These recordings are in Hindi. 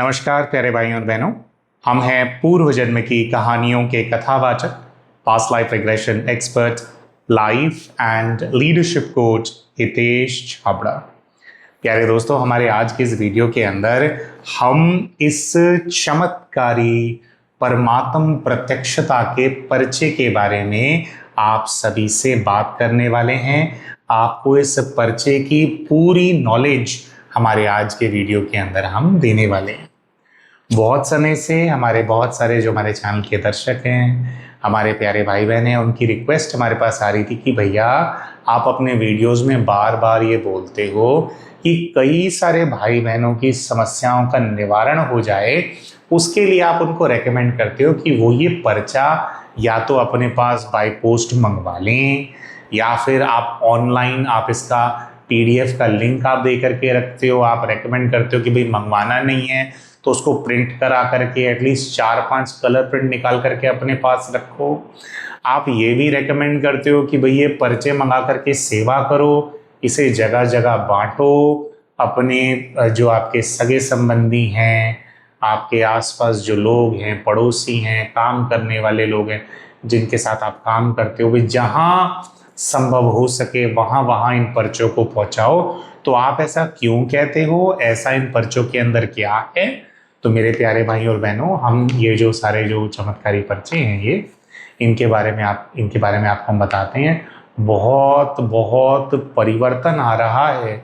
नमस्कार प्यारे भाइयों और बहनों, हम हैं पूर्व जन्म की कहानियों के कथावाचक, past life regression expert, life and leadership coach Hitesh Chhabra. प्यारे दोस्तों, हमारे आज के इस वीडियो के अंदर हम इस चमत्कारी परमात्म प्रत्यक्षता के परिचय के बारे में आप सभी से बात करने वाले हैं। आपको इस परिचय की पूरी नॉलेज हमारे आज के वीडियो के अंदर हम देने वाले हैं। बहुत समय से बहुत सारे जो हमारे चैनल के दर्शक हैं, हमारे प्यारे भाई बहन हैं, उनकी रिक्वेस्ट हमारे पास आ रही थी कि भैया आप अपने वीडियोस में बार बार ये बोलते हो कि कई सारे भाई बहनों की समस्याओं का निवारण हो जाए, उसके लिए आप उनको रेकमेंड करते हो कि वो ये पर्चा या तो अपने पास बाय पोस्ट मंगवा लें या फिर आप ऑनलाइन आप इसका PDF का लिंक आप दे करके रखते हो। आप रेकमेंड करते हो कि भाई मंगवाना नहीं है तो उसको प्रिंट करा करके एटलीस्ट 4-5 कलर प्रिंट निकाल करके अपने पास रखो। आप ये भी रेकमेंड करते हो कि भाई ये पर्चे मंगा करके सेवा करो, इसे जगह जगह बांटो, अपने जो आपके सगे संबंधी हैं, आपके आसपास जो लोग हैं, पड़ोसी हैं, काम करने वाले लोग हैं जिनके साथ आप काम करते हो, भाई जहाँ संभव हो सके वहाँ वहाँ इन पर्चों को पहुँचाओ। तो आप ऐसा क्यों कहते हो? ऐसा इन पर्चों के अंदर क्या है? तो मेरे प्यारे भाई और बहनों, हम ये जो सारे जो चमत्कारी पर्चे हैं ये इनके बारे में आपको हम बताते हैं। बहुत बहुत परिवर्तन आ रहा है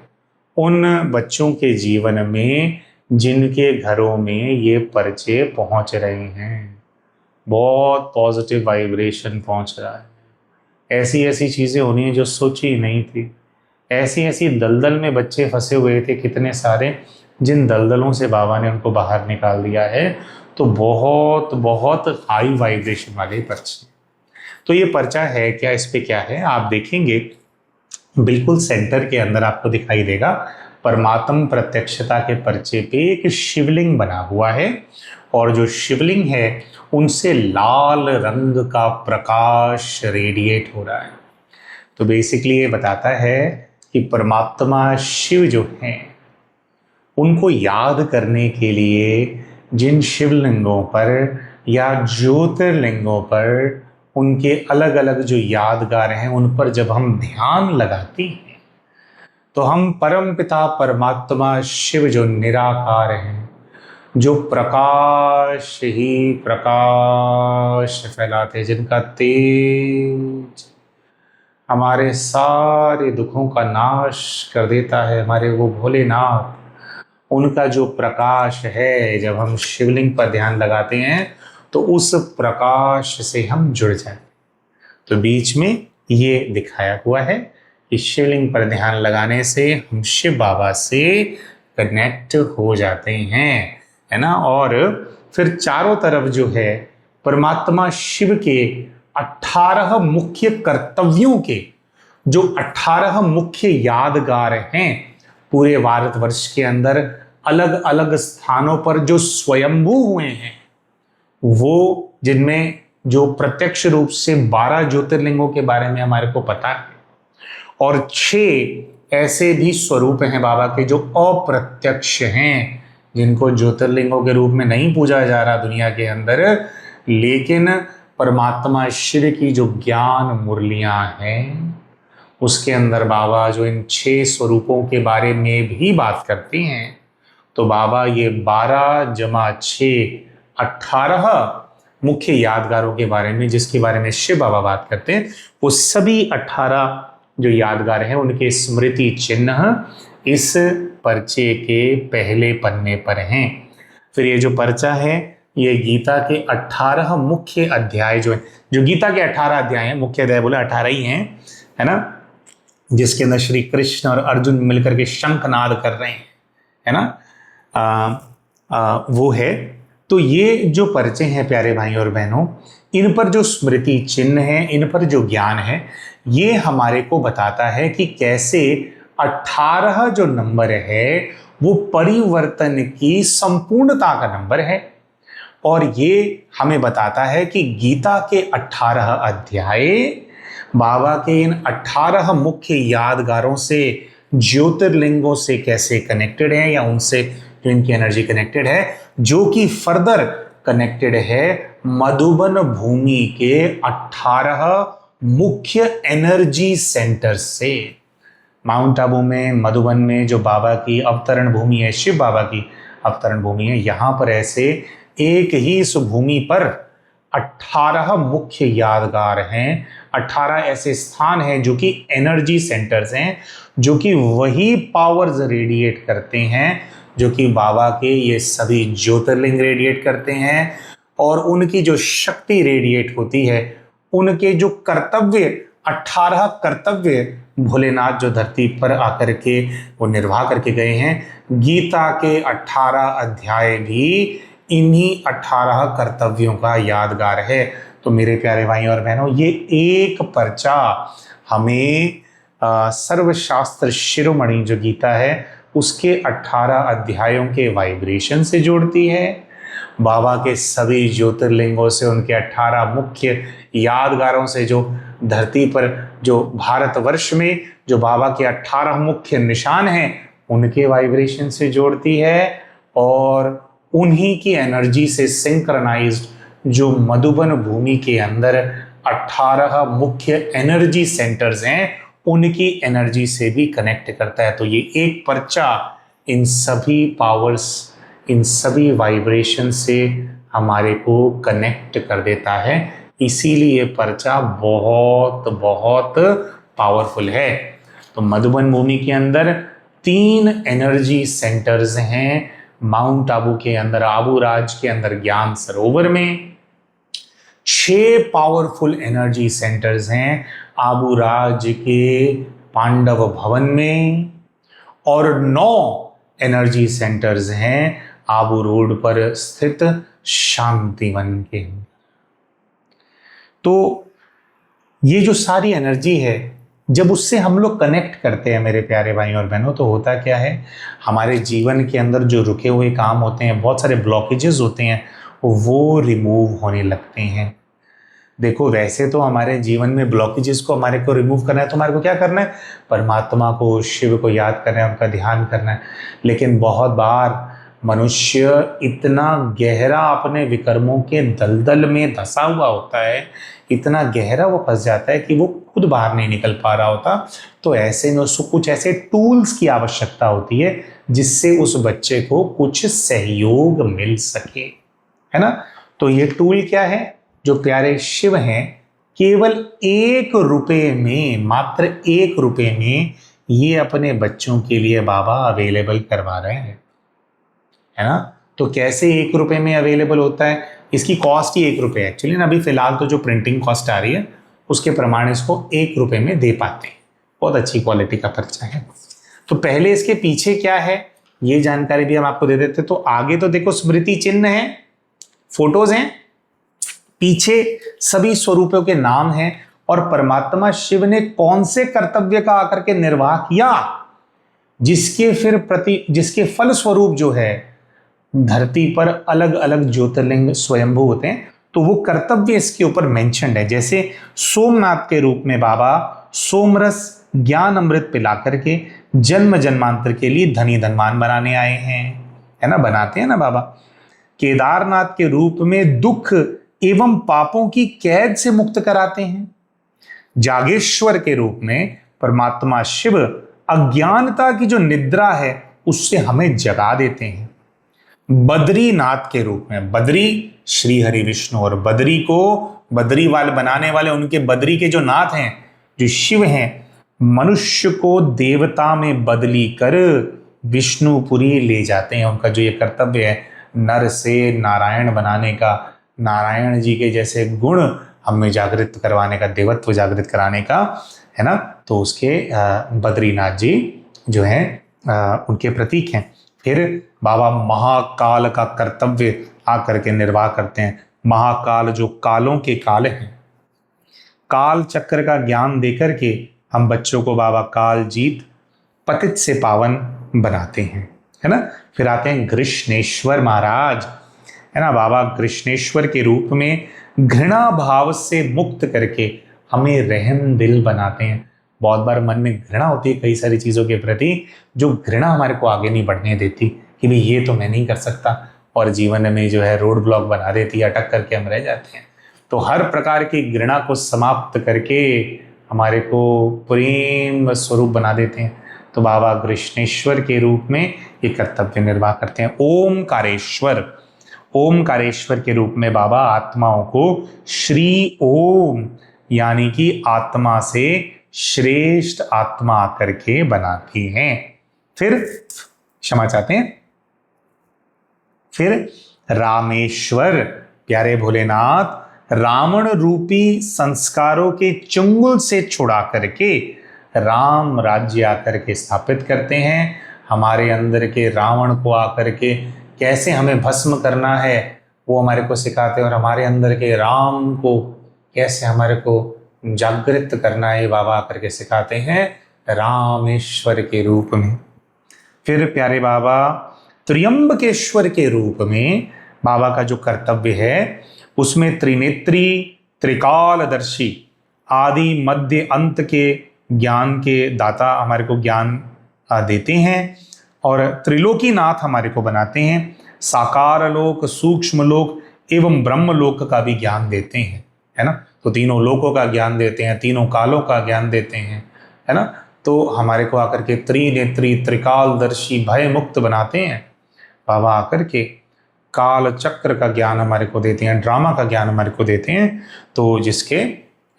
उन बच्चों के जीवन में जिनके घरों में ये पर्चे पहुंच रहे हैं। बहुत पॉजिटिव वाइब्रेशन पहुंच रहा है। ऐसी ऐसी चीज़ें होनी है जो सोची ही नहीं थी। ऐसी ऐसी दलदल में बच्चे फंसे हुए थे कितने सारे, जिन दलदलों से बाबा ने उनको बाहर निकाल दिया है। तो बहुत बहुत हाई वाइब्रेशन वाले पर्चे। तो ये पर्चा है क्या, इस पे क्या है आप देखेंगे, बिल्कुल सेंटर के अंदर आपको दिखाई देगा परमात्म प्रत्यक्षता के पर्चे पे एक शिवलिंग बना हुआ है और जो शिवलिंग है उनसे लाल रंग का प्रकाश रेडिएट हो रहा है। तो बेसिकली ये बताता है कि परमात्मा शिव जो हैं उनको याद करने के लिए जिन शिवलिंगों पर या ज्योतिर्लिंगों पर उनके अलग अलग जो यादगार हैं उन पर जब हम ध्यान लगाते हैं तो हम परम पिता परमात्मा शिव जो निराकार हैं, जो प्रकाश ही प्रकाश फैलाते, जिनका तेज हमारे सारे दुखों का नाश कर देता है, हमारे वो भोलेनाथ, उनका जो प्रकाश है, जब हम शिवलिंग पर ध्यान लगाते हैं तो उस प्रकाश से हम जुड़ जाते। तो बीच में ये दिखाया हुआ है कि शिवलिंग पर ध्यान लगाने से हम शिव बाबा से कनेक्ट हो जाते हैं, है ना। और फिर चारों तरफ जो है परमात्मा शिव के 18 मुख्य कर्तव्यों के जो 18 मुख्य यादगार हैं पूरे भारतवर्ष के अंदर, अलग अलग स्थानों पर जो स्वयंभू हुए हैं, वो जिनमें जो प्रत्यक्ष रूप से 12 ज्योतिर्लिंगों के बारे में हमारे को पता है और 6 ऐसे भी स्वरूप हैं बाबा के जो अप्रत्यक्ष हैं, जिनको ज्योतिर्लिंगों के रूप में नहीं पूजा जा रहा दुनिया के अंदर, लेकिन परमात्मा शिव की जो ज्ञान मुरलियां हैं उसके अंदर बाबा जो इन 6 स्वरूपों के बारे में भी बात करते हैं। तो बाबा ये 12 जमा 6 18 मुख्य यादगारों के बारे में, जिसके बारे में शिव बाबा बात करते हैं, वो सभी 18 जो यादगार हैं उनके स्मृति चिन्ह इस पर्चे के पहले पन्ने पर हैं। फिर ये जो पर्चा है ये गीता के 18 मुख्य अध्याय जो है, जो गीता के 18 अध्याय हैं, मुख्य अध्याय बोले 18 ही हैं, है ना, जिसके अंदर श्री कृष्ण और अर्जुन मिलकर के शंखनाद कर रहे हैं, है ना, वो है। तो ये जो पर्चे हैं प्यारे भाई और बहनों, इन पर जो स्मृति चिन्ह है, इन पर जो ज्ञान है, ये हमारे को बताता है कि कैसे 18 जो नंबर है वो परिवर्तन की संपूर्णता का नंबर है। और ये हमें बताता है कि गीता के 18 अध्याय बाबा के इन 18 मुख्य यादगारों से, ज्योतिर्लिंगों से कैसे कनेक्टेड हैं या उनसे जो इनकी एनर्जी कनेक्टेड है, जो कि फर्दर कनेक्टेड है मधुबन भूमि के 18 मुख्य एनर्जी सेंटर से। माउंट आबू में, मधुबन में जो बाबा की अवतरण भूमि है, शिव बाबा की अवतरण भूमि है, यहां पर ऐसे एक ही इस भूमि पर 18 मुख्य यादगार हैं, 18 ऐसे स्थान हैं जो कि एनर्जी सेंटर्स हैं, जो कि वही पावर्स रेडिएट करते हैं जो कि बाबा के ये सभी ज्योतिर्लिंग रेडिएट करते हैं, और उनकी जो शक्ति रेडिएट होती है, उनके जो कर्तव्य, 18 कर्तव्य भोलेनाथ जो धरती पर आकर के वो निर्वाह करके गए हैं, गीता के 18 अध्याय भी इन्हीं 18 कर्तव्यों का यादगार है। तो मेरे प्यारे भाई और बहनों, ये एक पर्चा हमें सर्वशास्त्र शिरोमणि जो गीता है उसके 18 अध्यायों के वाइब्रेशन से जोड़ती है, बाबा के सभी ज्योतिर्लिंगों से, उनके 18 मुख्य यादगारों से, जो धरती पर, जो भारतवर्ष में जो बाबा के 18 मुख्य निशान हैं उनके वाइब्रेशन से जोड़ती है, और उन्हीं की एनर्जी से सिंक्रनाइज्ड जो मधुबन भूमि के अंदर 18 मुख्य एनर्जी सेंटर्स हैं उनकी एनर्जी से भी कनेक्ट करता है। तो ये एक पर्चा इन सभी पावर्स, इन सभी वाइब्रेशन से हमारे को कनेक्ट कर देता है, इसीलिए पर्चा बहुत बहुत पावरफुल है। तो मधुबन भूमि के अंदर 3 एनर्जी सेंटर्स हैं, माउंट आबू के अंदर, आबू राज के अंदर ज्ञान सरोवर में 6 पावरफुल एनर्जी सेंटर्स हैं, आबू राज के पांडव भवन में, और 9 एनर्जी सेंटर्स हैं आबू रोड पर स्थित शांतिवन के अंदर। तो ये जो सारी एनर्जी है, जब उससे हम लोग कनेक्ट करते हैं मेरे प्यारे भाई और बहनों, तो होता क्या है, हमारे जीवन के अंदर जो रुके हुए काम होते हैं, बहुत सारे ब्लॉकेजेस होते हैं, वो रिमूव होने लगते हैं। देखो, वैसे तो हमारे जीवन में ब्लॉकेजेस को हमारे को रिमूव करना है तो हमारे को क्या करना है, परमात्मा को, शिव को याद करना है, उनका ध्यान करना है। लेकिन बहुत बार मनुष्य इतना गहरा अपने विकर्मों के दलदल में धंसा हुआ होता है, इतना गहरा वो फंस जाता है कि वो खुद बाहर नहीं निकल पा रहा होता। तो ऐसे में उसको कुछ ऐसे टूल्स की आवश्यकता होती है जिससे उस बच्चे को कुछ सहयोग मिल सके, है ना। तो ये टूल क्या है, जो प्यारे शिव हैं, केवल 1 रुपये में, मात्र 1 रुपये में ये अपने बच्चों के लिए बाबा अवेलेबल करवा रहे हैं, है ना। तो कैसे 1 रुपये में अवेलेबल होता है, इसकी कॉस्ट ही 1 रुपये एक्चुअली ना, अभी फिलहाल तो जो प्रिंटिंग कॉस्ट आ रही है उसके प्रमाण इसको 1 रुपये में दे पाते हैं। बहुत अच्छी क्वालिटी का पर्चा है। तो पहले इसके पीछे क्या है ये जानकारी भी हम आपको दे देते। तो आगे तो देखो स्मृति चिन्ह है, फोटोज हैं, पीछे सभी स्वरूपों के नाम हैं, और परमात्मा शिव ने कौन से कर्तव्य का आकर के निर्वाह किया, जिसके फल स्वरूप जो है धरती पर अलग अलग ज्योतिर्लिंग स्वयंभू होते हैं, तो वो कर्तव्य इसके ऊपर मेंशन्ड है। जैसे सोमनाथ के रूप में बाबा सोमरस ज्ञान अमृत पिला करके जन्म जन्मांतर के लिए धनी धनवान बनाने आए हैं, है ना, बनाते हैं ना बाबा। केदारनाथ के रूप में दुख एवं पापों की कैद से मुक्त कराते हैं। जागेश्वर के रूप में परमात्मा शिव अज्ञानता की जो निद्रा है उससे हमें जगा देते हैं। बद्रीनाथ के रूप में, बद्री श्री हरि विष्णु, और बद्री को बद्री वाले बनाने वाले, उनके बद्री के जो नाथ हैं, जो शिव हैं, मनुष्य को देवता में बदली कर विष्णुपुरी ले जाते हैं। उनका जो ये कर्तव्य है नर से नारायण बनाने का, नारायण जी के जैसे गुण हमें जागृत करवाने का, देवत्व जागृत कराने का, है ना। तो उसके बद्रीनाथ जी जो हैं उनके प्रतीक हैं। फिर बाबा महाकाल का कर्तव्य आकर के निर्वाह करते हैं। महाकाल जो कालों के काल हैं, काल चक्र का ज्ञान देकर के हम बच्चों को बाबा काल जीत पतित से पावन बनाते हैं, है ना। फिर आते हैं कृष्णेश्वर महाराज, है ना। बाबा कृष्णेश्वर के रूप में घृणा भाव से मुक्त करके हमें रहम दिल बनाते हैं। बहुत बार मन में घृणा होती है कई सारी चीज़ों के प्रति, जो घृणा हमारे को आगे नहीं बढ़ने देती, कि भाई ये तो मैं नहीं कर सकता, और जीवन में जो है रोड ब्लॉक बना देती है, अटक करके हम रह जाते हैं। तो हर प्रकार की घृणा को समाप्त करके हमारे को प्रेम स्वरूप बना देते हैं। तो बाबा कृष्णेश्वर के रूप में ये कर्तव्य निर्वाह करते हैं। ओमकारेश्वर, ओमकारेश्वर के रूप में बाबा आत्माओं को श्री ओम यानी कि आत्मा से श्रेष्ठ आत्मा करके बनाती हैं। फिर क्षमा चाहते हैं, फिर रामेश्वर, प्यारे भोलेनाथ रावण रूपी संस्कारों के चंगुल से छुड़ा करके राम राज्य आकर के स्थापित करते हैं। हमारे अंदर के रावण को आकर के कैसे हमें भस्म करना है वो हमारे को सिखाते हैं, और हमारे अंदर के राम को कैसे हमारे को जागृत करना है बाबा आकर के सिखाते हैं रामेश्वर के रूप में। फिर प्यारे बाबा त्र्यंबकेश्वर के रूप में बाबा का जो कर्तव्य है उसमें त्रिनेत्री, त्रिकालदर्शी, आदि मध्य अंत के ज्ञान के दाता हमारे को ज्ञान देते हैं, और त्रिलोकीनाथ हमारे को बनाते हैं। साकार लोक, सूक्ष्म लोक एवं ब्रह्म लोक का भी ज्ञान देते हैं, है ना। तो तीनों लोकों का ज्ञान देते हैं, तीनों कालों का ज्ञान देते हैं, है ना। तो हमारे को आकर के त्रिनेत्री, त्रिकालदर्शी, भय मुक्त बनाते हैं बाबा आकर के। काल चक्र का ज्ञान हमारे को देते हैं, ड्रामा का ज्ञान हमारे को देते हैं। तो जिसके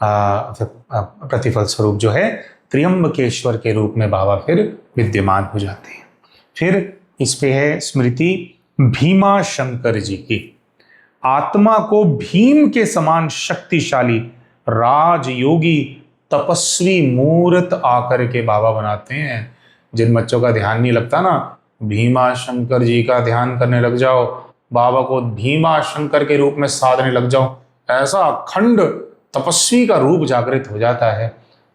प्रतिफल स्वरूप जो है त्र्यंबकेश्वर के रूप में बाबा फिर विद्यमान हो जाते हैं। फिर इस पे है स्मृति भीमा शंकर जी की। आत्मा को भीम के समान शक्तिशाली राजयोगी तपस्वी मूर्त आकर के बाबा बनाते हैं। जिन बच्चों का ध्यान नहीं लगता ना, भीमा शंकर जी का ध्यान करने लग जाओ, बाबा को भीमा शंकर के रूप में साधने लग जाओ, ऐसा अखंड तपस्वी का रूप जागृत हो जाता है।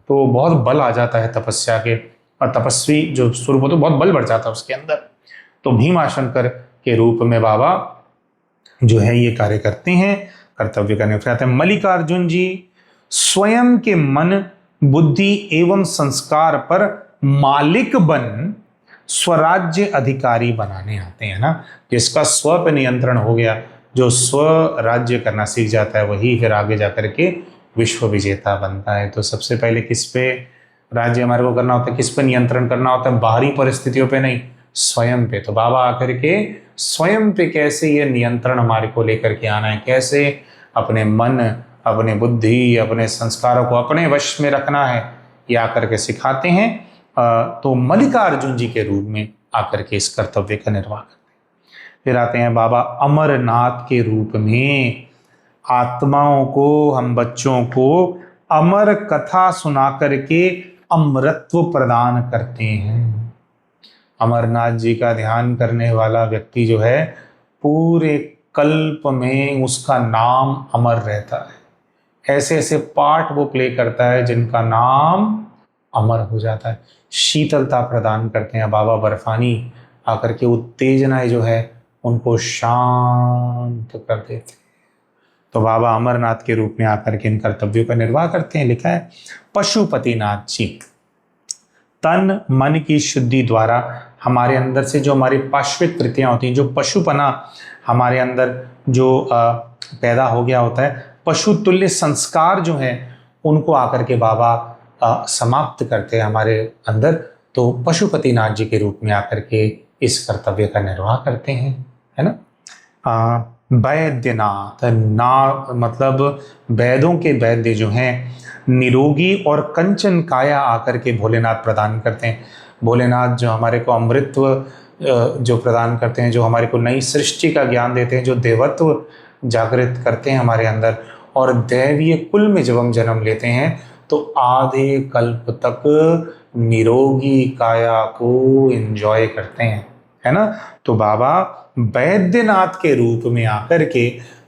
तो बहुत बल आ जाता है तपस्या के, और तपस्वी जो स्वरूप होता है बहुत बल बढ़ जाता है उसके अंदर। तो भीमा शंकर के रूप में बाबा जो है ये कार्य करते हैं, कर्तव्य करने आते हैं। मल्लिकार्जुन जी स्वयं के मन, बुद्धि एवं संस्कार पर मालिक बन स्वराज्य अधिकारी बनाने आते हैं ना। जिसका स्व पे नियंत्रण हो गया, जो स्व राज्य करना सीख जाता है, वही फिर आगे जाकर के विश्व विजेता बनता है। तो सबसे पहले किस पे राज्य हमारे को करना होता है, किस पे नियंत्रण करना होता है? बाहरी परिस्थितियों पे नहीं, स्वयं पे। तो बाबा आकर के स्वयं पे कैसे ये नियंत्रण हमारे को लेकर के आना है, कैसे अपने मन, अपने बुद्धि, अपने संस्कारों को अपने वश में रखना है, ये आकर के सिखाते हैं। तो मल्लिकार्जुन जी के रूप में आकर के इस कर्तव्य का निर्वाह करते हैं। फिर आते हैं बाबा अमरनाथ के रूप में। आत्माओं को, हम बच्चों को अमर कथा सुना करके अमरत्व प्रदान करते हैं। अमरनाथ जी का ध्यान करने वाला व्यक्ति जो है पूरे कल्प में उसका नाम अमर रहता है। ऐसे ऐसे पार्ट वो प्ले करता है जिनका नाम अमर हो जाता है। शीतलता प्रदान करते हैं बाबा बर्फानी आकर के, उत्तेजनाएं जो है उनको शांत कर देते हैं। तो बाबा अमरनाथ के रूप में आकर के इन कर्तव्यों का निर्वाह करते हैं। लिखा है पशुपतिनाथ जी तन मन की शुद्धि द्वारा हमारे अंदर से जो हमारी पाश्विक वृत्तियां होती हैं, जो पशुपना हमारे अंदर जो पैदा हो गया होता है, पशु तुल्य संस्कार जो है उनको आकर के बाबा समाप्त करते हैं हमारे अंदर। तो पशुपतिनाथ जी के रूप में आकर के इस कर्तव्य का निर्वाह करते हैं, है ना। वैद्यनाथ ना मतलब वेदों के वैद्य जो हैं, निरोगी और कंचन काया आकर के भोलेनाथ प्रदान करते हैं। भोलेनाथ जो हमारे को अमृतत्व जो प्रदान करते हैं, जो हमारे को नई सृष्टि का ज्ञान देते हैं, जो देवत्व जागृत करते हैं हमारे अंदर, और दैवीय कुल में जब हम जन्म लेते हैं तो आधे कल्प तक निरोगी काया को एंजॉय करते हैं, है ना। तो बाबा वैद्यनाथ के रूप में आकर के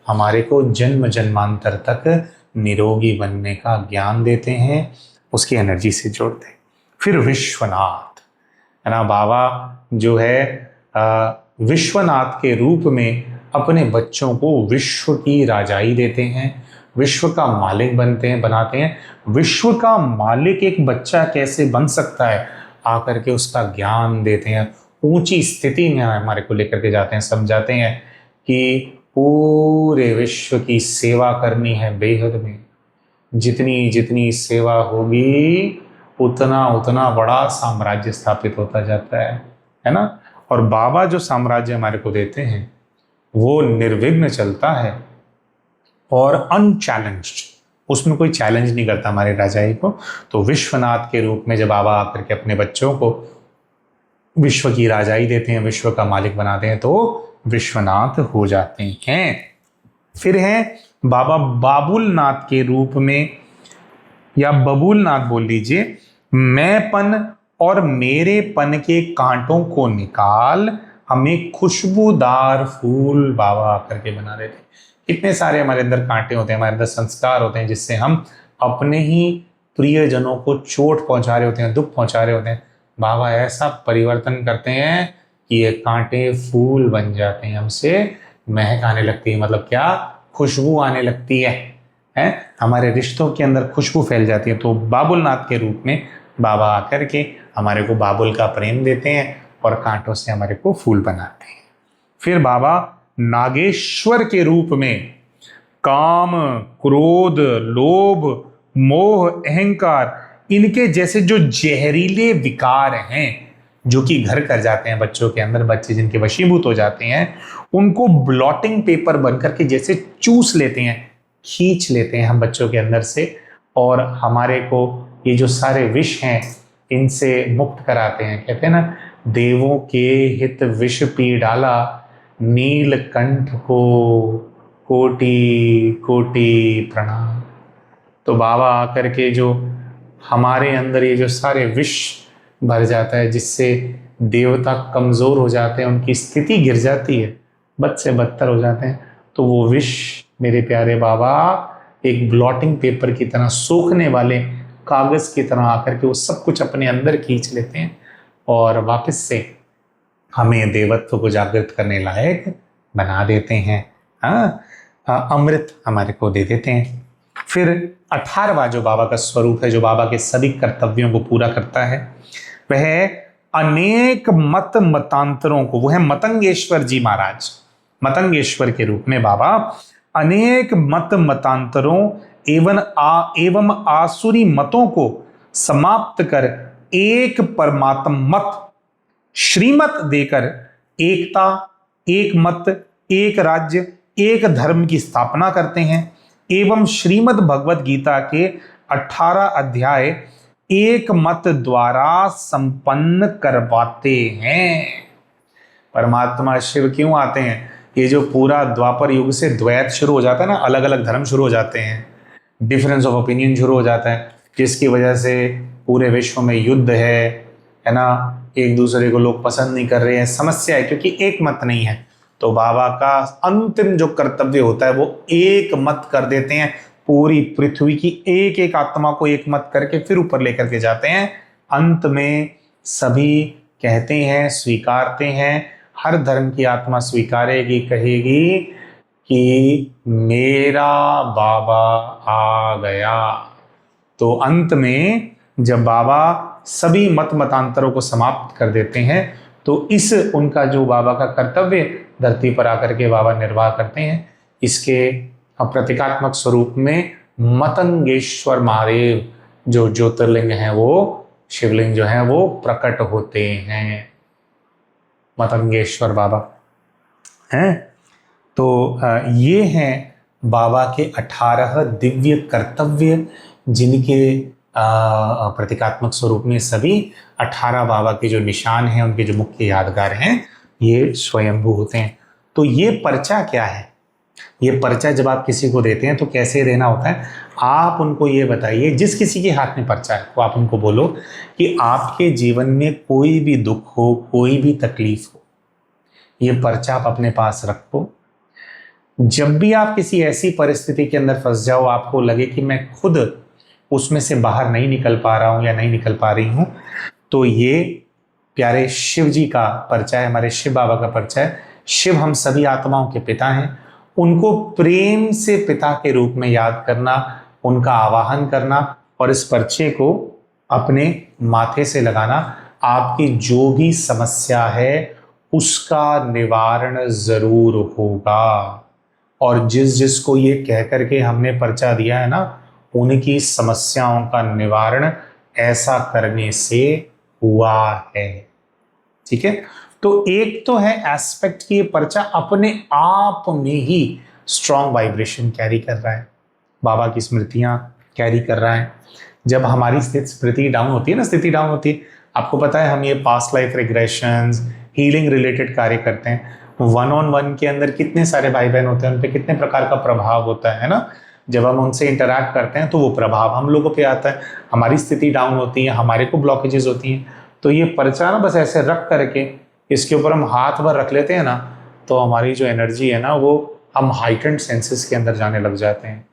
हमारे को जन्म जन्मांतर तक निरोगी बनने का ज्ञान देते हैं, उसकी एनर्जी से जोड़ते हैं। फिर विश्वनाथ, है ना। बाबा जो है विश्वनाथ के रूप में अपने बच्चों को विश्व की राजाई देते हैं, विश्व का मालिक बनाते हैं। विश्व का मालिक एक बच्चा कैसे बन सकता है, आकर के उसका ज्ञान देते हैं, ऊंची स्थिति में हमारे को लेकर के जाते हैं, समझाते हैं कि पूरे विश्व की सेवा करनी है बेहद में, जितनी जितनी सेवा होगी उतना उतना बड़ा साम्राज्य स्थापित होता जाता है ना। और बाबा जो साम्राज्य हमारे को देते हैं वो निर्विघ्न चलता है और अनचैलेंज्ड, उसमें कोई चैलेंज नहीं करता हमारे राजाई को। तो विश्वनाथ के रूप में जब बाबा आकर के अपने बच्चों को विश्व की राजाई देते हैं, विश्व का मालिक बनाते हैं, तो विश्वनाथ हो जाते हैं। फिर है बाबा बाबुलनाथ के रूप में, या बबूलनाथ बोल लीजिए, मैंपन और मेरेपन के कांटों को निकाल हमें खुशबूदार फूल बाबा आकर के बना देते हैं। कितने सारे हमारे अंदर कांटे होते हैं, हमारे अंदर संस्कार होते हैं, जिससे हम अपने ही प्रियजनों को चोट पहुंचा रहे होते हैं, दुख पहुंचा रहे होते हैं। बाबा ऐसा परिवर्तन करते हैं कि ये कांटे फूल बन जाते हैं, हमसे महक आने लगती है, मतलब क्या, खुशबू आने लगती है, हमारे रिश्तों के अंदर खुशबू फैल जाती है। तो बाबुलनाथ के रूप में बाबा आकर के हमारे को बाबुल का प्रेम देते हैं और कांटों से हमारे को फूल बनाते हैं। फिर बाबा नागेश्वर के रूप में काम, क्रोध, लोभ, मोह, अहंकार, इनके जैसे जो जहरीले विकार हैं जो कि घर कर जाते हैं बच्चों के अंदर, बच्चे जिनके वशीभूत हो जाते हैं, उनको ब्लॉटिंग पेपर बनकर के जैसे चूस लेते हैं, खींच लेते हैं हम बच्चों के अंदर से, और हमारे को ये जो सारे विष हैं इनसे मुक्त कराते हैं। कहते हैं ना, देवों के हित विष पी डाला, नीलकंठ को कोटि कोटि प्रणाम। तो बाबा आकर के जो हमारे अंदर ये जो सारे विष भर जाता है, जिससे देवता कमज़ोर हो जाते हैं, उनकी स्थिति गिर जाती है, बद से बदतर हो जाते हैं, तो वो विष मेरे प्यारे बाबा एक ब्लॉटिंग पेपर की तरह, सोखने वाले कागज़ की तरह आकर के वो सब कुछ अपने अंदर खींच लेते हैं और वापस से हमें देवत्व को जागृत करने लायक बना देते हैं। अमृत हमारे को दे देते हैं। फिर 18वां जो बाबा का स्वरूप है, जो बाबा के सभी कर्तव्यों को पूरा करता है, वह है अनेक मत मतांतरों को, वो है मतंगेश्वर जी महाराज। मतंगेश्वर के रूप में बाबा अनेक मत मतांतरों एवं आसुरी मतों को समाप्त कर एक परमात्म मत श्रीमत देकर एकता, एक मत, एक राज्य, एक धर्म की स्थापना करते हैं एवं श्रीमद् भगवत गीता के 18 अध्याय एक मत द्वारा संपन्न करवाते हैं। परमात्मा शिव क्यों आते हैं? ये जो पूरा द्वापर युग से द्वैत शुरू हो जाता है ना, अलग अलग धर्म शुरू हो जाते हैं, डिफरेंस ऑफ ओपिनियन शुरू हो जाता है, जिसकी वजह से पूरे विश्व में युद्ध है ना, एक दूसरे को लोग पसंद नहीं कर रहे हैं, समस्या है, क्योंकि एक मत नहीं है। तो बाबा का अंतिम जो कर्तव्य होता है वो एक मत कर देते हैं, पूरी पृथ्वी की एक एक आत्मा को एक मत करके फिर ऊपर लेकर के जाते हैं। अंत में सभी कहते हैं, स्वीकारते हैं, हर धर्म की आत्मा स्वीकारेगी, कहेगी कि मेरा बाबा आ गया। तो अंत में जब बाबा सभी मत मतांतरों को समाप्त कर देते हैं, तो इस उनका जो बाबा का कर्तव्य धरती पर आकर के बाबा निर्वाह करते हैं, इसके प्रतीकात्मक स्वरूप में मतंगेश्वर महादेव जो ज्योतिर्लिंग हैं, वो शिवलिंग जो है वो प्रकट होते हैं। मतंगेश्वर बाबा हैं। तो ये हैं बाबा के 18 दिव्य कर्तव्य, जिनके प्रतीकात्मक स्वरूप में सभी 18 बाबा के जो निशान हैं, उनके जो मुख्य यादगार हैं, ये स्वयंभू होते हैं। तो ये पर्चा क्या है? ये पर्चा जब आप किसी को देते हैं तो कैसे देना होता है? आप उनको ये बताइए, जिस किसी के हाथ में पर्चा है, तो आप उनको बोलो कि आपके जीवन में कोई भी दुख हो, कोई भी तकलीफ हो, ये पर्चा आप अपने पास रखो। जब भी आप किसी ऐसी परिस्थिति के अंदर फंस जाओ, आपको लगे कि मैं खुद उसमें से बाहर नहीं निकल पा रहा हूँ या नहीं निकल पा रही हूँ, तो ये प्यारे शिव जी का पर्चा है, हमारे शिव बाबा का पर्चा है। शिव हम सभी आत्माओं के पिता हैं, उनको प्रेम से पिता के रूप में याद करना, उनका आवाहन करना और इस पर्चे को अपने माथे से लगाना आपकी जो भी समस्या है उसका निवारण जरूर होगा। और जिस जिसको ये कह करके हमने पर्चा दिया है ना, उनकी समस्याओं का निवारण ऐसा करने से हुआ है। ठीक है, तो एक तो है एस्पेक्ट कि ये पर्चा अपने आप में ही स्ट्रॉन्ग वाइब्रेशन कैरी कर रहा है, बाबा की स्मृतियां कैरी कर रहा है। जब हमारी स्थिति डाउन होती है ना, स्थिति डाउन होती है, आपको पता है हम ये past life regressions, healing related कार्य करते हैं। वन ऑन वन के अंदर कितने सारे भाई बहन होते हैं, उन पे कितने प्रकार का प्रभाव होता है ना। जब हम उनसे इंटरैक्ट करते हैं तो वो प्रभाव हम लोगों पे आता है, हमारी स्थिति डाउन होती है, हमारे को ब्लॉकेजेस होती हैं। तो ये पर्चा ना बस ऐसे रख करके इसके ऊपर हम हाथ भर रख लेते हैं ना, तो हमारी जो एनर्जी है ना वो हम हाइटेंड सेंसेस के अंदर जाने लग जाते हैं।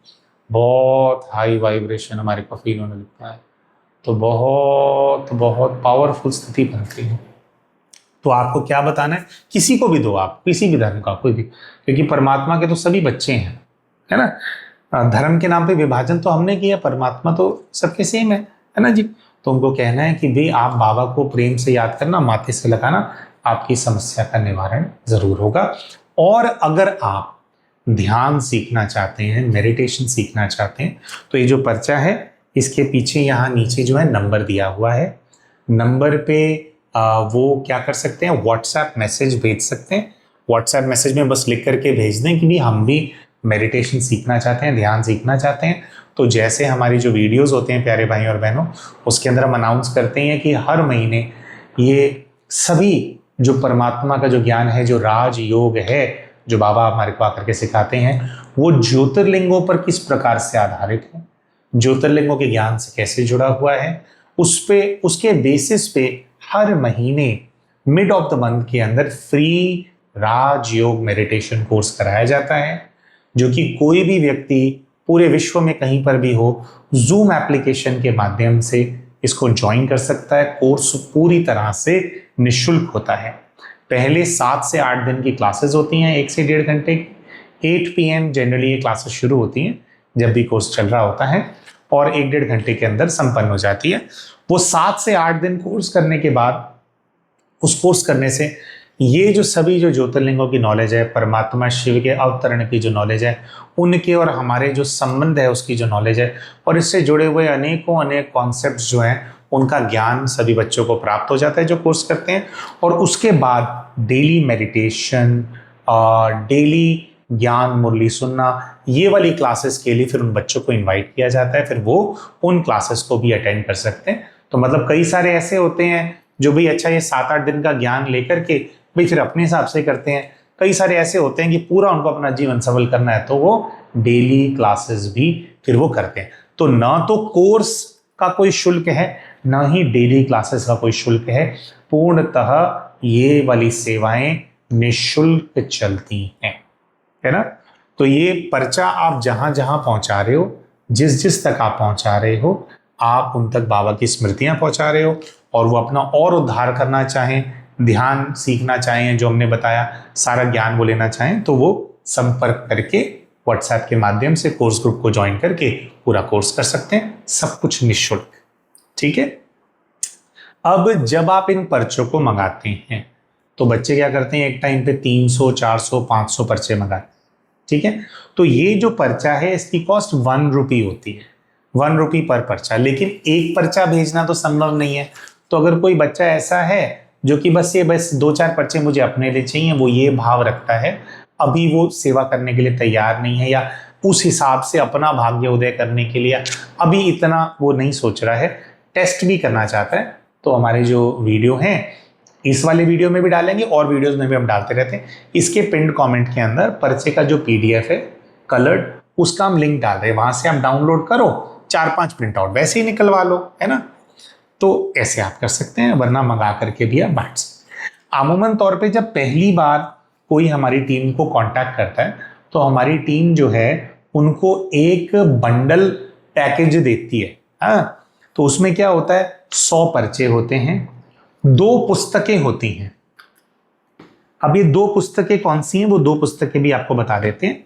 बहुत हाई वाइब्रेशन हमारे को फील होने लगता है, तो बहुत बहुत पावरफुल स्थिति बनती है। तो आपको क्या बताना है, किसी को भी दो, आप किसी भी धर्म का कोई भी, क्योंकि परमात्मा के तो सभी बच्चे हैं, है ना। धर्म के नाम पे विभाजन तो हमने किया, परमात्मा तो सबके सेम है ना जी। तो उनको कहना है कि भाई आप बाबा को प्रेम से याद करना, माथे से लगाना, आपकी समस्या का निवारण जरूर होगा। और अगर आप ध्यान सीखना चाहते हैं, मेडिटेशन सीखना चाहते हैं, तो ये जो पर्चा है इसके पीछे यहाँ नीचे जो है नंबर दिया हुआ है, नंबर पे वो क्या कर सकते हैं, व्हाट्सएप मैसेज भेज सकते हैं। व्हाट्सएप मैसेज में बस लिख करके भेज दें कि भी हम भी मेडिटेशन सीखना चाहते हैं, ध्यान सीखना चाहते हैं। तो जैसे हमारी जो वीडियोस होते हैं प्यारे भाई और बहनों, उसके अंदर हम अनाउंस करते हैं कि हर महीने ये सभी जो परमात्मा का जो ज्ञान है, जो राज योग है, जो बाबा हमारे को आकर के सिखाते हैं, वो ज्योतिर्लिंगों पर किस प्रकार से आधारित है, ज्योतिर्लिंगों के ज्ञान से कैसे जुड़ा हुआ है, उस पे उसके बेसिस पे हर महीने मिड ऑफ द मंथ के अंदर फ्री राजयोग मेडिटेशन कोर्स कराया जाता है, जो कि कोई भी व्यक्ति पूरे विश्व में कहीं पर भी हो, जूम एप्लीकेशन के माध्यम से इसको ज्वाइन कर सकता है। कोर्स पूरी तरह से निःशुल्क होता है। पहले 7 से 8 दिन की क्लासेस होती हैं, 1 से 1.5 घंटे की। 8 PM जनरली ये क्लासेस शुरू होती हैं जब भी कोर्स चल रहा होता है, और 1-1.5 घंटे के अंदर संपन्न हो जाती है। वो 7 से 8 दिन कोर्स करने के बाद, उस कोर्स करने से ये जो सभी जो ज्योतिर्लिंगों की नॉलेज है, परमात्मा शिव के अवतरण की जो नॉलेज है, उनके और हमारे जो संबंध है उसकी जो नॉलेज है, और इससे जुड़े हुए अनेकों अनेक कॉन्सेप्ट्स जो हैं उनका ज्ञान सभी बच्चों को प्राप्त हो जाता है जो कोर्स करते हैं। और उसके बाद डेली मेडिटेशन और डेली ज्ञान मुरली सुनना, ये वाली क्लासेस के लिए फिर उन बच्चों को इनवाइट किया जाता है, फिर वो उन क्लासेस को भी अटेंड कर सकते हैं। तो मतलब कई सारे ऐसे होते हैं जो भाई अच्छा ये 7-8 दिन का ज्ञान लेकर के भाई फिर अपने हिसाब से करते हैं। कई सारे ऐसे होते हैं कि पूरा उनको अपना जीवन सफल करना है, तो वो डेली क्लासेस भी फिर वो करते हैं। तो ना तो कोर्स का कोई शुल्क है, ना ही डेली क्लासेस का कोई शुल्क है, पूर्णतः ये वाली सेवाएं निःशुल्क चलती हैं, है ना। तो ये पर्चा आप जहां जहां पहुंचा रहे हो, जिस जिस तक आप पहुंचा रहे हो, आप उन तक बाबा की स्मृतियां पहुंचा रहे हो। और वो अपना और उद्धार करना चाहें, ध्यान सीखना चाहें, जो हमने बताया सारा ज्ञान वो लेना चाहें, तो वो संपर्क करके व्हाट्सएप के माध्यम से कोर्स ग्रुप को ज्वाइन करके पूरा कोर्स कर सकते हैं, सब कुछ निःशुल्क। ठीक है। अब जब आप इन पर्चों को मंगाते हैं तो बच्चे क्या करते हैं, एक टाइम पे 300, 400, 500 पर्चे मंगाते हैं। ठीक है। तो ये जो पर्चा है इसकी कॉस्ट 1 रुपी होती है, 1 रुपी पर पर्चा। लेकिन एक पर्चा भेजना तो संभव नहीं है। तो अगर कोई बच्चा ऐसा है जो कि बस 2-4 पर्चे मुझे अपने लिए चाहिए, वो ये भाव रखता है, अभी वो सेवा करने के लिए तैयार नहीं है, या उस हिसाब से अपना भाग्य उदय करने के लिए अभी इतना वो नहीं सोच रहा है, टेस्ट भी करना चाहता है, तो हमारे जो वीडियो हैं, इस वाले वीडियो में भी डालेंगे और वीडियोस में भी हम डालते रहते हैं, इसके पिंड कमेंट के अंदर पर्चे का जो PDF है कलर्ड, उसका हम लिंक डाल रहे हैं, वहां से आप डाउनलोड करो, 4-5 प्रिंट आउट वैसे ही निकलवा लो, है ना। तो ऐसे आप कर सकते हैं, वरना मंगा करके भी आप बांट सकते हैं। अमूमन तौर पे जब पहली बार कोई हमारी टीम को कांटेक्ट करता है तो हमारी टीम जो है उनको एक बंडल पैकेज देती है। हाँ, तो उसमें क्या होता है, 100 पर्चे होते हैं, 2 पुस्तकें होती हैं। अब ये 2 पुस्तकें कौन सी हैं, वो 2 पुस्तकें भी आपको बता देते हैं।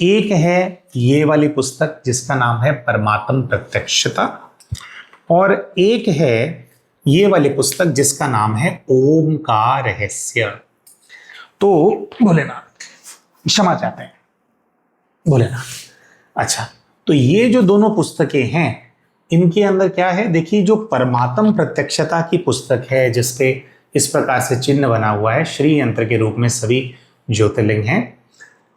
एक है ये वाली पुस्तक जिसका नाम है परमात्म प्रत्यक्षता, और एक है ये वाली पुस्तक जिसका नाम है ओम का रहस्य। तो भोलेनाथ क्षमा चाहते हैं, भोलेनाथ। अच्छा, तो ये जो दोनों पुस्तकें हैं इनके अंदर क्या है, देखिए जो परमात्म प्रत्यक्षता की पुस्तक है जिसपे इस प्रकार से चिन्ह बना हुआ है, श्री यंत्र के रूप में सभी ज्योतिर्लिंग हैं।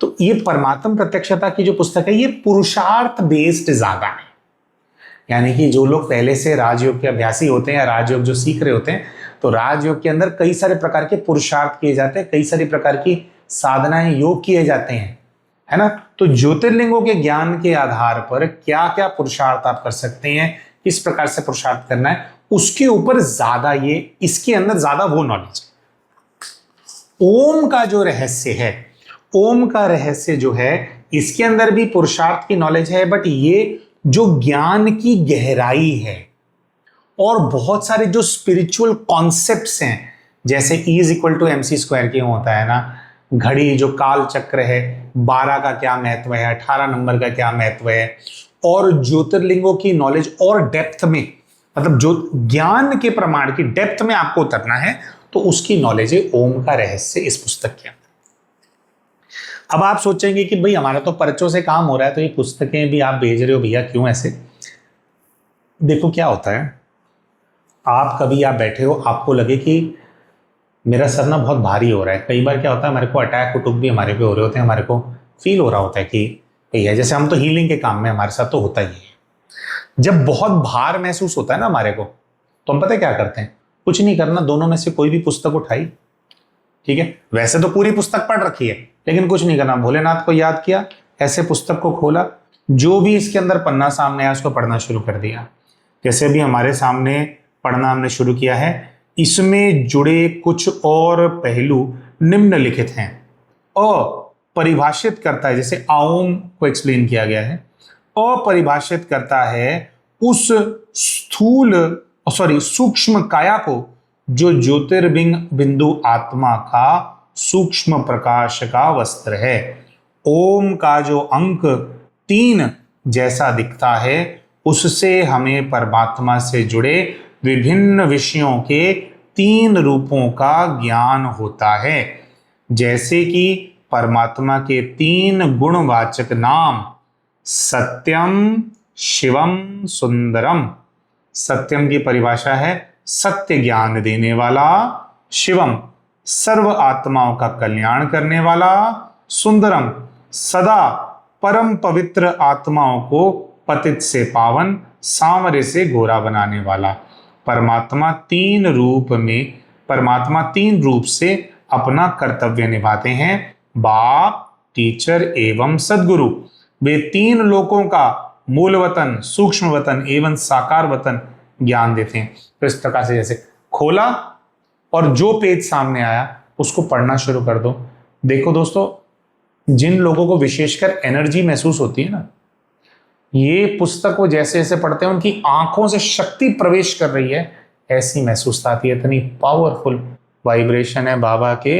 तो ये परमात्म प्रत्यक्षता की जो पुस्तक है ये पुरुषार्थ बेस्ड ज्यादा है, यानी कि जो लोग पहले से राजयोग के अभ्यासी होते हैं या राजयोग जो सीख रहे होते हैं, तो राजयोग के अंदर कई सारे प्रकार के पुरुषार्थ किए जाते हैं, कई सारी प्रकार की साधनाएं योग किए जाते हैं, है ना। तो ज्योतिर्लिंगों के ज्ञान के आधार पर क्या क्या पुरुषार्थ आप कर सकते हैं, किस प्रकार से पुरुषार्थ करना है, उसके ऊपर ज्यादा ये इसके अंदर ज्यादा वो नॉलेज है। ओम का जो रहस्य है, ओम का रहस्य जो है इसके अंदर भी पुरुषार्थ की नॉलेज है, बट ये जो ज्ञान की गहराई है और बहुत सारे जो स्पिरिचुअल कॉन्सेप्ट्स हैं, जैसे E = mc² क्यों होता है ना, घड़ी जो काल चक्र है 12 का क्या महत्व है, 18 नंबर का क्या महत्व है, और ज्योतिर्लिंगों की नॉलेज और डेप्थ में, मतलब जो ज्ञान के प्रमाण की डेप्थ में आपको उतरना है, तो उसकी नॉलेज है ओम का रहस्य इस पुस्तक के अंदर। अब आप सोचेंगे कि भाई हमारा तो पर्चों से काम हो रहा है, तो ये पुस्तकें भी आप भेज रहे हो भैया, क्यों ऐसे? देखो क्या होता है, आप कभी आप बैठे हो, आपको लगे कि मेरा सर ना बहुत भारी हो रहा है। कई बार क्या होता है, हमारे को अटैक उटुक भी हमारे पे हो रहे होते हैं, हमारे को फील हो रहा होता है कि भैया, जैसे हम तो हीलिंग के काम में, हमारे साथ तो होता ही है। जब बहुत भार महसूस होता है ना हमारे को, तो हम पता है क्या करते हैं, कुछ नहीं करना, दोनों में से कोई भी पुस्तक उठाई, ठीक है, वैसे तो पूरी पुस्तक पढ़ रखी है, लेकिन कुछ नहीं करना, भोलेनाथ को याद किया, ऐसे पुस्तक को खोला, जो भी इसके अंदर पन्ना सामने आया उसको पढ़ना शुरू कर दिया। जैसे भी हमारे सामने पढ़ना हमने शुरू किया है, इसमें जुड़े कुछ और पहलू निम्नलिखित हैं। अपरिभाषित करता है, जैसे ओम को एक्सप्लेन किया गया है, अपरिभाषित करता है उस सूक्ष्म काया को जो ज्योतिर्बिंदु आत्मा का सूक्ष्म प्रकाश का वस्त्र है। ओम का जो अंक 3 जैसा दिखता है, उससे हमें परमात्मा से जुड़े विभिन्न विषयों के 3 रूपों का ज्ञान होता है। जैसे कि परमात्मा के 3 गुणवाचक नाम सत्यम, शिवम, सुंदरम। सत्यम की परिभाषा है सत्य ज्ञान देने वाला, शिवम सर्व आत्माओं का कल्याण करने वाला, सुंदरम सदा परम पवित्र आत्माओं को पतित से पावन, सांवरे से गोरा बनाने वाला। परमात्मा 3 रूप से अपना कर्तव्य निभाते हैं, बाप, टीचर एवं सदगुरु। वे 3 लोकों का मूल वतन, सूक्ष्म वतन एवं साकार वतन ज्ञान देते हैं। तो इस प्रकार से जैसे खोला और जो पेज सामने आया उसको पढ़ना शुरू कर दो। देखो दोस्तों, जिन लोगों को विशेषकर एनर्जी महसूस होती है ना, ये पुस्तक वो जैसे जैसे पढ़ते हैं उनकी आंखों से शक्ति प्रवेश कर रही है, ऐसी महसूस आती है। इतनी पावरफुल वाइब्रेशन है बाबा के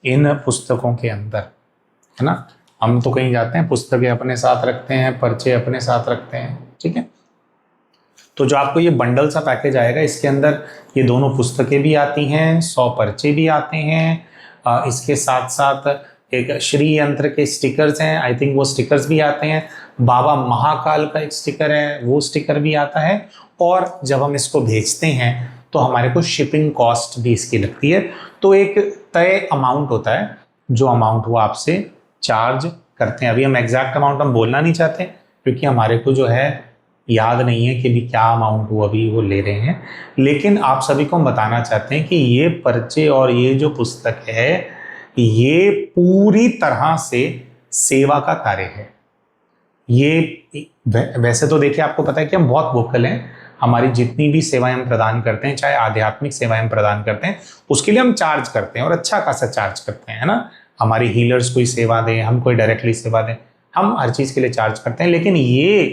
इन पुस्तकों के अंदर, है ना। हम तो कहीं जाते हैं, पुस्तकें अपने साथ रखते हैं, पर्चे अपने साथ रखते हैं, ठीक है। तो जो आपको ये बंडल सा पैकेज आएगा, इसके अंदर ये दोनों पुस्तकें भी आती हैं, 100 पर्चे भी आते हैं, इसके साथ साथ एक श्री यंत्र के स्टिकर्स हैं, आई थिंक वो स्टिकर्स भी आते हैं, बाबा महाकाल का एक स्टिकर है, वो स्टिकर भी आता है। और जब हम इसको भेजते हैं तो हमारे को शिपिंग कॉस्ट भी इसकी लगती है। तो एक तय अमाउंट होता है, जो अमाउंट वो आपसे चार्ज करते हैं। अभी हम एग्जैक्ट अमाउंट हम बोलना नहीं चाहते, क्योंकि हमारे को जो है याद नहीं है कि भी क्या अमाउंट वो अभी वो ले रहे हैं, लेकिन आप सभी को हम बताना चाहते हैं कि ये पर्चे और ये जो पुस्तक है, ये पूरी तरह से सेवा का कार्य है। ये वैसे तो देखिए, आपको पता है कि हम बहुत वोकल हैं, हमारी जितनी भी सेवाएं हम प्रदान करते हैं, चाहे आध्यात्मिक सेवाएं हम प्रदान करते हैं, उसके लिए हम चार्ज करते हैं और अच्छा खासा चार्ज करते हैं, है ना। हमारी हीलर्स कोई सेवा दें, हम कोई डायरेक्टली सेवा दें, हम हर चीज के लिए चार्ज करते हैं। लेकिन ये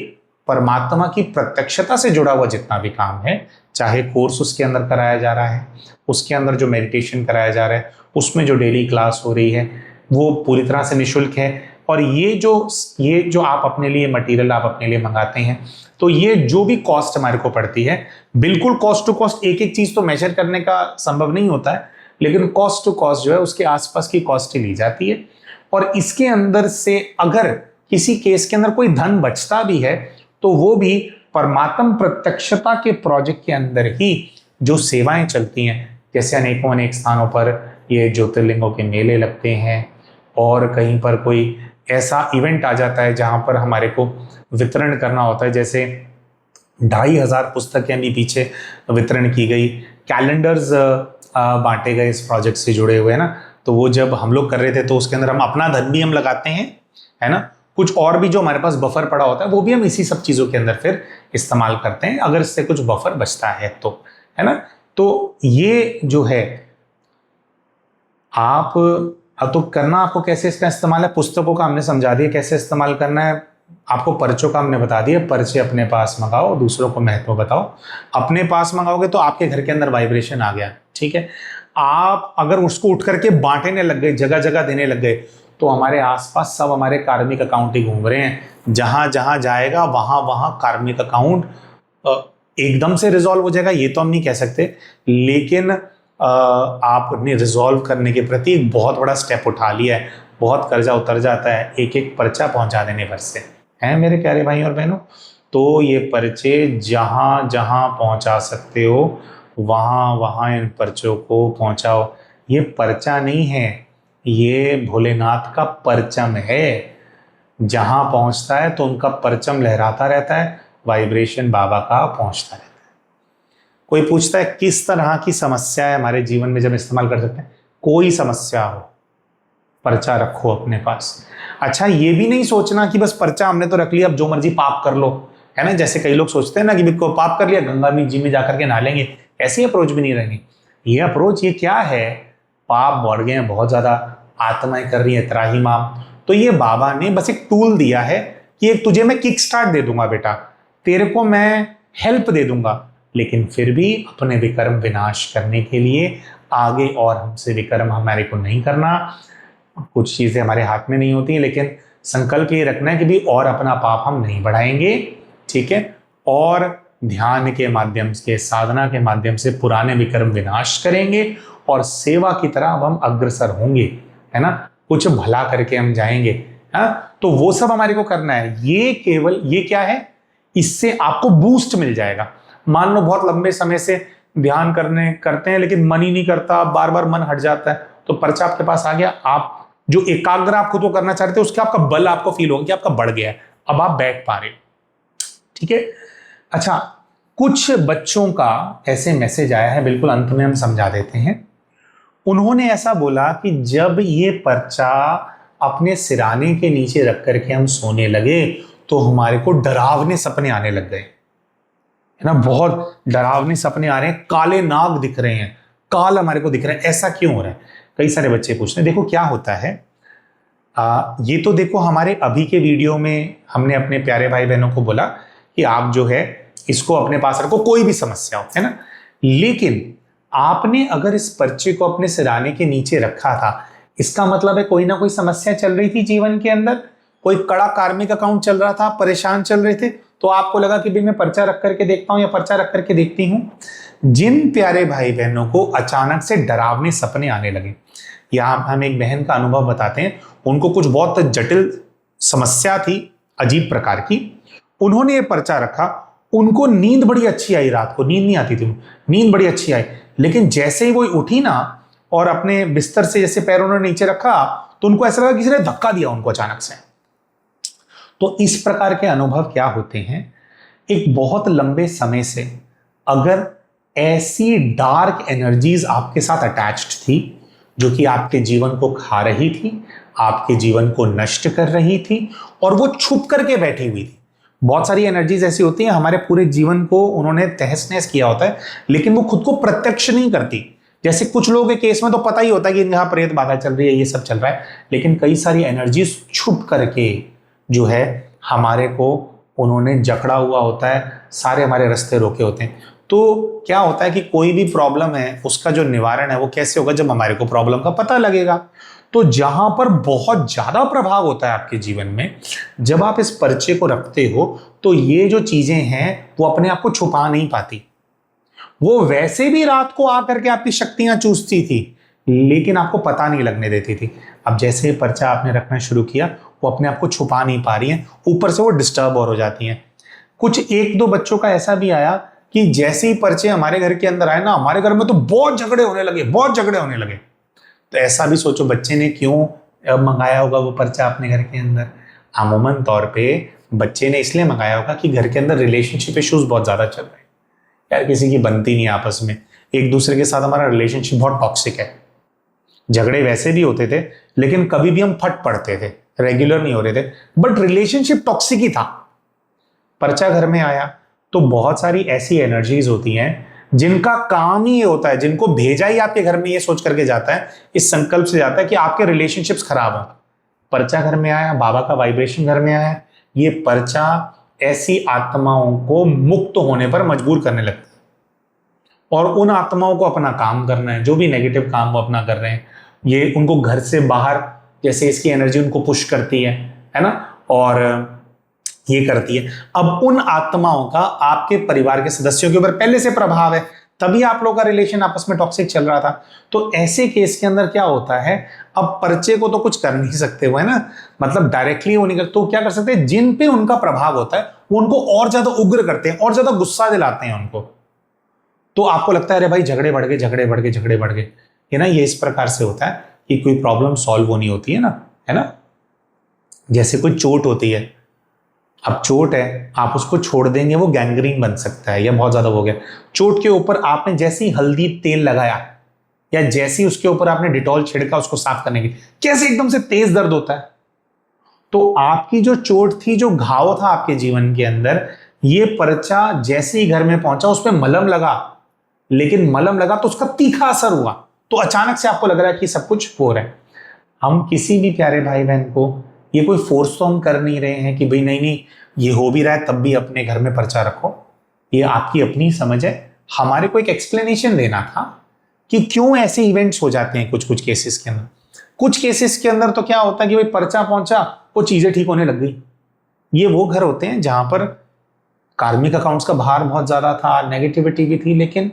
परमात्मा की प्रत्यक्षता से जुड़ा हुआ जितना भी काम है, चाहे कोर्स उसके अंदर कराया जा रहा है, उसके अंदर जो मेडिटेशन कराया जा रहा है, उसमें जो डेली क्लास हो रही है, वो पूरी तरह से निःशुल्क है। और ये जो आप अपने लिए मटेरियल आप अपने लिए मंगाते हैं, तो ये जो भी कॉस्ट हमारे को पड़ती है, बिल्कुल कॉस्ट टू कॉस्ट एक एक चीज तो मेजर करने का संभव नहीं होता है, लेकिन कॉस्ट टू कॉस्ट जो है उसके आसपास की कॉस्ट ही ली जाती है। और इसके अंदर से अगर किसी केस के अंदर कोई धन बचता भी है तो वो भी परमात्म प्रत्यक्षता के प्रोजेक्ट के अंदर ही जो सेवाएं चलती हैं, जैसे अनेकों अनेक स्थानों पर ये ज्योतिर्लिंगों के मेले लगते हैं और कहीं पर कोई ऐसा इवेंट आ जाता है जहां पर हमारे को वितरण करना होता है, जैसे 2500 पुस्तकें अभी पीछे वितरण की गई, कैलेंडर्स बांटे गए इस प्रोजेक्ट से जुड़े हुए, है ना। तो वो जब हम लोग कर रहे थे तो उसके अंदर हम अपना धन भी हम लगाते हैं, है ना, कुछ और भी जो हमारे पास बफर पड़ा होता है वो भी हम इसी सब चीजों के अंदर फिर इस्तेमाल करते हैं, अगर इससे कुछ बफर बचता है तो, है ना। तो ये जो है तो करना आपको कैसे इसका इस्तेमाल है, पुस्तकों का हमने समझा दिया कैसे इस्तेमाल करना है, आपको पर्चों का हमने बता दिया, पर्चे अपने पास मंगाओ, दूसरों को महत्व बताओ। अपने पास मंगाओगे तो आपके घर के अंदर वाइब्रेशन आ गया, ठीक है। आप अगर उसको उठ करके बांटने लग गए, जगह जगह देने लग गए, तो हमारे आसपास सब हमारे कार्मिक अकाउंट ही घूम रहे हैं, जहां जहां जाएगा वहां वहां कार्मिक अकाउंट एकदम से रिजॉल्व हो जाएगा ये तो हम नहीं कह सकते, लेकिन आपने रिजॉल्व करने के प्रति एक बहुत बड़ा स्टेप उठा लिया है, बहुत कर्जा उतर जाता है एक एक पर्चा पहुंचा देने भर से, हैं मेरे प्यारे भाई और बहनों। तो ये पर्चे जहां जहां पहुंचा सकते हो वहां वहां इन पर्चों को पहुंचाओ। ये पर्चा नहीं है, ये भोलेनाथ का परचम है, जहां पहुंचता है तो उनका परचम लहराता रहता है, वाइब्रेशन बाबा का पहुंचता रहता है। कोई पूछता है किस तरह की समस्या है हमारे जीवन में जब इस्तेमाल कर सकते हैं, कोई समस्या हो पर्चा रखो अपने पास। अच्छा, ये भी नहीं सोचना कि बस पर्चा हमने तो रख लिया अब जो मर्जी पाप कर लो, है ना, जैसे कई लोग सोचते हैं ना कि बिल्कुल पाप कर लिया गंगा में जी में जाकर के नहा लेंगे, ऐसी अप्रोच भी नहीं रहनी। ये अप्रोच ये क्या है, पाप बढ़ गए हैं बहुत ज्यादा, आत्माएं कर रही है त्राहिमाम, तो ये बाबा ने बस एक टूल दिया है कि एक तुझे मैं किक स्टार्ट दे दूंगा बेटा, तेरे को मैं हेल्प दे दूंगा, लेकिन फिर भी अपने विकर्म विनाश करने के लिए आगे और हमसे विकर्म हमारे को नहीं करना। कुछ चीजें हमारे हाथ में नहीं होती, लेकिन संकल्प ये रखना है कि भी और अपना पाप हम नहीं बढ़ाएंगे, ठीक है, और ध्यान के माध्यम से, साधना के माध्यम से पुराने विकर्म विनाश करेंगे और सेवा की तरह अब हम अग्रसर होंगे, है ना, कुछ भला करके हम जाएंगे। हाँ, तो वो सब हमारे को करना है। ये केवल ये क्या है, इससे आपको बूस्ट मिल जाएगा। मान लो बहुत लंबे समय से ध्यान करते हैं लेकिन मन ही नहीं करता, बार बार मन हट जाता है, तो पर्चा आपके पास आ गया, आप जो एकाग्र आप खुद को करना चाहते थे उसके आपका बल आपको फील होगा कि आपका बढ़ गया है, अब आप बैठ पा रहे हो, ठीक है। अच्छा, कुछ बच्चों का ऐसे मैसेज आया है, बिल्कुल अंत में हम समझा देते हैं। उन्होंने ऐसा बोला कि जब ये पर्चा अपने सिराने के नीचे रख करके हम सोने लगे तो हमारे को डरावने सपने आने लग गए, है ना, बहुत डरावने सपने आ रहे हैं, काले नाग दिख रहे हैं, काल हमारे को दिख रहा है, ऐसा क्यों हो रहा है। कई सारे बच्चे पूछते हैं। देखो क्या होता है, ये तो देखो हमारे अभी के वीडियो में हमने अपने प्यारे भाई बहनों को बोला कि आप जो है इसको अपने पास रखो, कोई भी समस्या हो, है ना, लेकिन आपने अगर इस पर्चे को अपने सिराने के नीचे रखा था, इसका मतलब है कोई ना कोई समस्या चल रही थी जीवन के अंदर, कोई कड़ा कार्मिक अकाउंट चल रहा था, परेशान चल रहे थे, तो आपको लगा कि भाई मैं पर्चा रख करके देखता हूं या पर्चा रख करके देखती हूं। जिन प्यारे भाई बहनों को अचानक से डरावने सपने आने लगे, यहां हम एक बहन का अनुभव बताते हैं, उनको कुछ बहुत जटिल समस्या थी, अजीब प्रकार की, उन्होंने ये पर्चा रखा, उनको नींद बड़ी अच्छी आई, रात को नींद नहीं आती थी, नींद बड़ी अच्छी आई, लेकिन जैसे ही वो उठी ना और अपने बिस्तर से जैसे पैर उन्होंने नीचे रखा तो उनको ऐसा लगा किसी ने धक्का दिया उनको अचानक से। तो इस प्रकार के अनुभव क्या होते हैं, एक बहुत लंबे समय से अगर ऐसी डार्क एनर्जीज आपके साथ अटैच्ड थी जो कि आपके जीवन को खा रही थी, आपके जीवन को नष्ट कर रही थी और वो छुप करके बैठी हुई थी। बहुत सारी एनर्जीज ऐसी होती हैं, हमारे पूरे जीवन को उन्होंने तहस नहस किया होता है, लेकिन वो खुद को प्रत्यक्ष नहीं करती। जैसे कुछ लोगों के केस में तो पता ही होता है कि यहाँ प्रेत बाधा चल रही है, ये सब चल रहा है, लेकिन कई सारी एनर्जीज छुप करके जो है हमारे को उन्होंने जकड़ा हुआ होता है, सारे हमारे रास्ते रोके होते हैं। तो क्या होता है कि कोई भी प्रॉब्लम है उसका जो निवारण है वो कैसे होगा, जब हमारे को प्रॉब्लम का पता लगेगा। तो जहां पर बहुत ज्यादा प्रभाव होता है आपके जीवन में, जब आप इस पर्चे को रखते हो तो ये जो चीजें हैं वो अपने आप को छुपा नहीं पाती। वो वैसे भी रात को आकर के आपकी शक्तियां चूसती थी, लेकिन आपको पता नहीं लगने देती थी। अब जैसे ही पर्चा आपने रखना शुरू किया, वो अपने आप को छुपा नहीं पा रही हैं, ऊपर से वो डिस्टर्ब और हो जाती हैं। कुछ एक दो बच्चों का ऐसा भी आया कि जैसे ही पर्चे हमारे घर के अंदर आए ना, हमारे घर में तो बहुत झगड़े होने लगे, बहुत झगड़े होने लगे। तो ऐसा भी सोचो बच्चे ने क्यों मंगाया होगा वो पर्चा अपने घर के अंदर। अमूमन तौर पे बच्चे ने इसलिए मंगाया होगा कि घर के अंदर रिलेशनशिप इश्यूज बहुत ज्यादा चल रहे हैं यार, किसी की बनती नहीं आपस में, एक दूसरे के साथ हमारा रिलेशनशिप बहुत टॉक्सिक है। झगड़े वैसे भी होते थे, लेकिन कभी भी हम फट पड़ते थे, रेगुलर नहीं हो रहे थे, बट रिलेशनशिप टॉक्सिक ही था। पर्चा घर में आया तो बहुत सारी ऐसी एनर्जीज होती हैं जिनका काम ही ये होता है, जिनको भेजा ही आपके घर में ये सोच करके जाता है, इस संकल्प से जाता है कि आपके रिलेशनशिप्स खराब हों। पर्चा घर में आया, बाबा का वाइब्रेशन घर में आया, ये पर्चा ऐसी आत्माओं को मुक्त होने पर मजबूर करने लगता है और उन आत्माओं को अपना काम करना है, जो भी नेगेटिव काम वो अपना कर रहे हैं, ये उनको घर से बाहर, जैसे इसकी एनर्जी उनको पुश करती है ना, और ये करती है। अब उन आत्माओं का आपके परिवार के सदस्यों के ऊपर पहले से प्रभाव है, तभी आप लोगों का रिलेशन आपस में टॉक्सिक चल रहा था। तो ऐसे केस के अंदर क्या होता है, अब पर्चे को तो कुछ कर नहीं सकते वो, है ना, मतलब डायरेक्टली वो नहीं कर, तो क्या कर सकते हैं, जिन पे उनका प्रभाव होता है वो उनको और ज्यादा उग्र करते हैं, और ज्यादा गुस्सा दिलाते हैं उनको। तो आपको लगता है अरे भाई झगड़े बढ़ गए, झगड़े बढ़ गए, झगड़े बढ़ गए, है ना। ये इस प्रकार से होता है कि कोई प्रॉब्लम सॉल्व होनी होती है ना, है ना। जैसे कोई चोट होती है, अब चोट है, आप उसको छोड़ देंगे वो गैंग्रीन बन सकता है, या बहुत ज्यादा हो गया। चोट के ऊपर आपने जैसी हल्दी तेल लगाया, या जैसी उसके ऊपर आपने डिटॉल छिड़का उसको साफ करने के लिए, कैसे एकदम से तेज दर्द होता है। तो आपकी जो चोट थी, जो घाव था आपके जीवन के अंदर, ये पर्चा जैसे ही घर में पहुंचा उस पर मलम लगा, लेकिन मलम लगा तो उसका तीखा असर हुआ, तो अचानक से आपको लग रहा है कि सब कुछ हो रहा है। हम किसी भी प्यारे भाई बहन को ये कोई फोर्स तो हम कर नहीं रहे हैं कि भाई नहीं नहीं ये हो भी रहा है तब भी अपने घर में पर्चा रखो, ये आपकी अपनी समझ है। हमारे को एक एक्सप्लेनेशन देना था कि क्यों ऐसे इवेंट्स हो जाते हैं कुछ कुछ केसेस के अंदर। कुछ केसेस के अंदर तो क्या होता है कि भाई पर्चा पहुंचा, वो चीजें ठीक होने लग गई। ये वो घर होते हैं जहां पर कार्मिक अकाउंट्स का भार बहुत ज्यादा था, नेगेटिविटी भी थी, लेकिन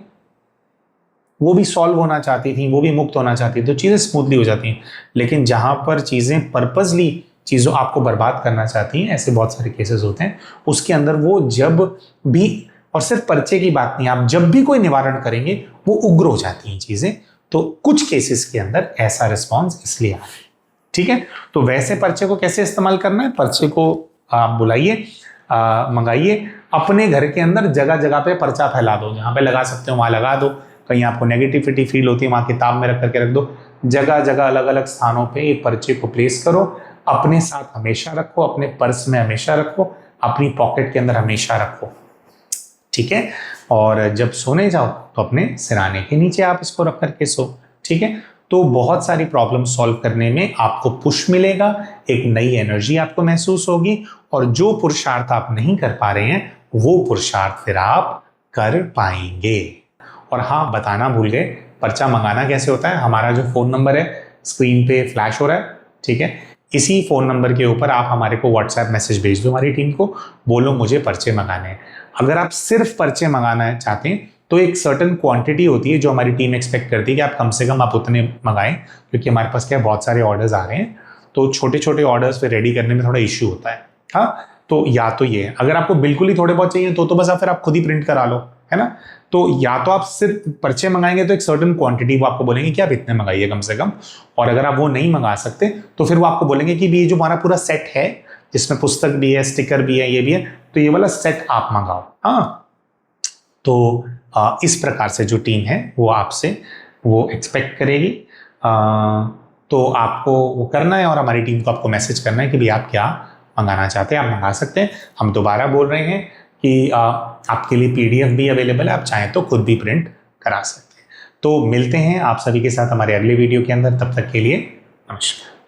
वो भी सॉल्व होना चाहती थी, वो भी मुक्त होना चाहती थी, तो चीजें स्मूथली हो जाती हैं। लेकिन जहां पर चीजें पर्पसली चीजों आपको बर्बाद करना चाहती हैं, ऐसे बहुत सारे केसेस होते हैं, उसके अंदर वो जब भी, और सिर्फ पर्चे की बात नहीं, आप जब भी कोई निवारण करेंगे वो उग्र हो जाती हैं चीजें। तो कुछ केसेस के अंदर ऐसा रिस्पॉन्स इसलिए आता है, ठीक है। तो वैसे पर्चे को कैसे इस्तेमाल करना है, पर्चे को आप बुलाइए, मंगाइए, अपने घर के अंदर जगह जगह पे पर्चा फैला दो, जहां पे लगा सकते हो वहां लगा दो। कहीं आपको नेगेटिविटी फील होती है वहां किताब में रख करके रख दो। जगह जगह अलग अलग स्थानों पे ये पर्चे को प्लेस करो, अपने साथ हमेशा रखो, अपने पर्स में हमेशा रखो, अपनी पॉकेट के अंदर हमेशा रखो, ठीक है। और जब सोने जाओ तो अपने सिराने के नीचे आप इसको रख करके सो, ठीक है। तो बहुत सारी प्रॉब्लम सॉल्व करने में आपको पुश मिलेगा, एक नई एनर्जी आपको महसूस होगी, और जो पुरुषार्थ आप नहीं कर पा रहे हैं वो पुरुषार्थ फिर आप कर पाएंगे। और हाँ, बताना भूल गए, पर्चा मंगाना कैसे होता है। हमारा जो फोन नंबर है स्क्रीन पे फ्लैश हो रहा है, ठीक है। इसी फोन नंबर के ऊपर आप हमारे को व्हाट्सएप मैसेज भेज दो, हमारी टीम को, बोलो मुझे पर्चे मंगाने हैं। अगर आप सिर्फ पर्चे मंगाना चाहते हैं तो एक सर्टन क्वांटिटी होती है जो हमारी टीम एक्सपेक्ट करती है कि आप कम से कम आप उतने मंगाएं, क्योंकि हमारे पास क्या बहुत सारे ऑर्डर्स आ रहे हैं, तो छोटे छोटे ऑर्डर्स पे रेडी करने में थोड़ा इश्यू होता है। हाँ, तो या तो ये, अगर आपको बिल्कुल ही थोड़े बहुत चाहिए तो बस आप फिर आप खुद ही प्रिंट करा लो, है ना। तो या तो आप सिर्फ पर्चे मंगाएंगे तो एक सर्टन क्वांटिटी वो आपको बोलेंगे कि आप इतने मंगाइए कम से कम, और अगर आप वो नहीं मंगा सकते तो फिर वो आपको बोलेंगे कि ये जो हमारा पूरा सेट है जिसमें पुस्तक भी है, स्टिकर भी है, ये भी है, तो ये वाला सेट आप मंगाओ। हाँ, तो इस प्रकार से जो टीम है वो आपसे वो एक्सपेक्ट करेगी, तो आपको वो करना है और हमारी टीम को आपको मैसेज करना है कि भाई आप क्या मंगाना चाहते हैं, आप मंगा सकते हैं। हम दोबारा बोल रहे हैं कि आपके लिए PDF भी अवेलेबल है, आप चाहें तो खुद भी प्रिंट करा सकते हैं। तो मिलते हैं आप सभी के साथ हमारे अगले वीडियो के अंदर, तब तक के लिए नमस्कार।